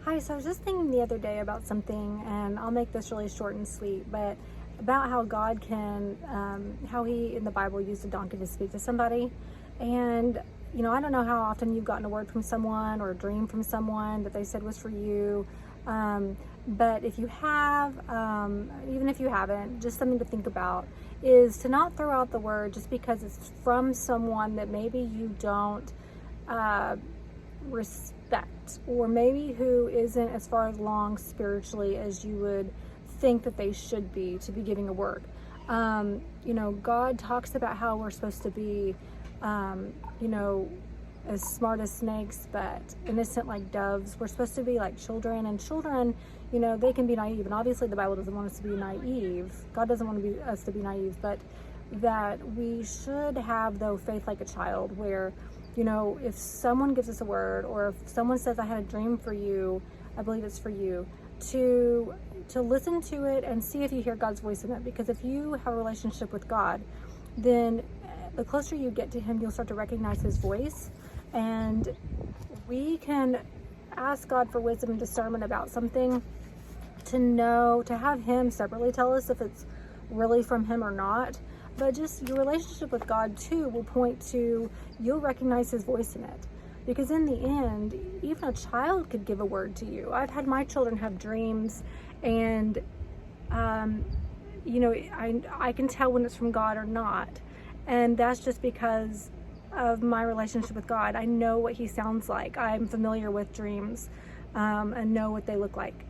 Hi, so I was just thinking the other day about something, and I'll make this really short and sweet, but about how God can, how He in the Bible used a donkey to speak to somebody. And, I don't know how often you've gotten a word from someone or a dream from someone that they said was for you. But if you have, even if you haven't, just something to think about is to not throw out the word just because it's from someone that maybe you don't. Respect, or maybe who isn't as far along spiritually as you would think that they should be to be giving a word. God talks about how we're supposed to be, as smart as snakes, but innocent like doves. We're supposed to be like children, and children, they can be naive. And obviously, the Bible doesn't want us to be naive. God doesn't want us to be naive, but that we should have, though, faith like a child, where if someone gives us a word, or if someone says, I had a dream for you, I believe it's for you, to listen to it and see if you hear God's voice in it. Because if you have a relationship with God, then the closer you get to Him, you'll start to recognize His voice. And we can ask God for wisdom and discernment about something, to have Him separately tell us if it's really from Him or not. But just your relationship with God too will point to, you'll recognize His voice in it. Because in the end, even a child could give a word to you. I've had my children have dreams, and I can tell when it's from God or not. And that's just because of my relationship with God. I know what He sounds like. I'm familiar with dreams, and know what they look like.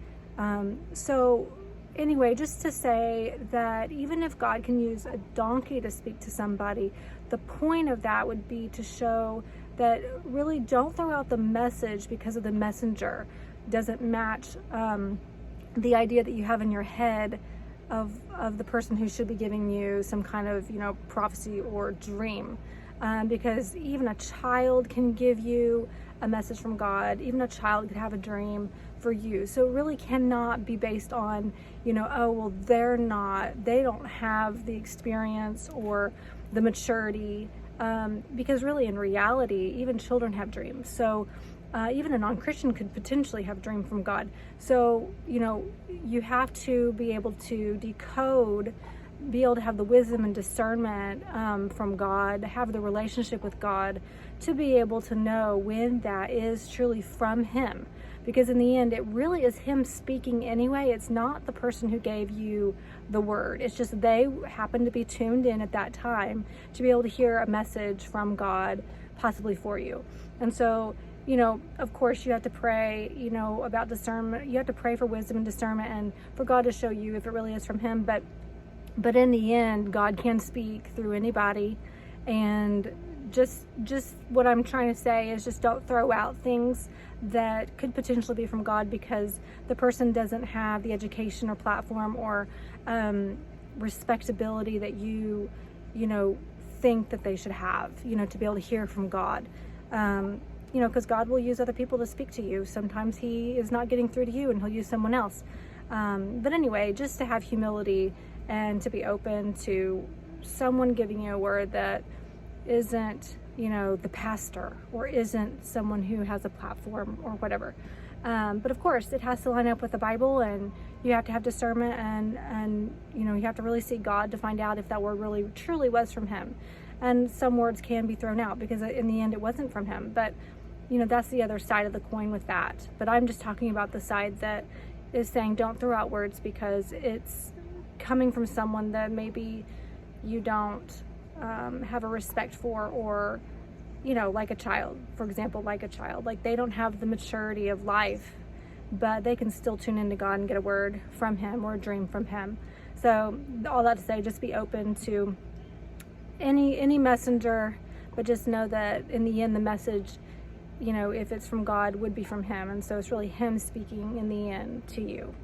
Anyway, just to say that even if God can use a donkey to speak to somebody, the point of that would be to show that really don't throw out the message because of the messenger doesn't match the idea that you have in your head of the person who should be giving you some kind of prophecy or dream. Because even a child can give you a message from God. Even a child could have a dream for you. So it really cannot be based on, they don't have the experience or the maturity. Because really, in reality, even children have dreams. So even a non-Christian could potentially have a dream from God. So, you have to be able to decode, be able to have the wisdom and discernment from God, have the relationship with God, to be able to know when that is truly from Him. Because in the end, it really is Him speaking anyway. It's not the person who gave you the word. It's just they happen to be tuned in at that time to be able to hear a message from God, possibly for you. And so, of course, you have to pray, about discernment. You have to pray for wisdom and discernment, and for God to show you if it really is from Him. But in the end, God can speak through anybody. And just what I'm trying to say is, just don't throw out things that could potentially be from God because the person doesn't have the education or platform or respectability that you think that they should have, to be able to hear from God. Because God will use other people to speak to you. Sometimes He is not getting through to you, and He'll use someone else. But anyway, just to have humility and to be open to someone giving you a word that isn't, the pastor, or isn't someone who has a platform or whatever. But of course, it has to line up with the Bible, and you have to have discernment, and you have to really seek God to find out if that word really truly was from Him. And some words can be thrown out because in the end it wasn't from Him. But that's the other side of the coin with that. But I'm just talking about the side that is saying don't throw out words because it's coming from someone that maybe you don't have a respect for, or like a child, for example. Like they don't have the maturity of life, but they can still tune into God and get a word from Him or a dream from Him. So all that to say, just be open to any messenger, but just know that in the end, the message, if it's from God, would be from Him. And so it's really Him speaking in the end to you.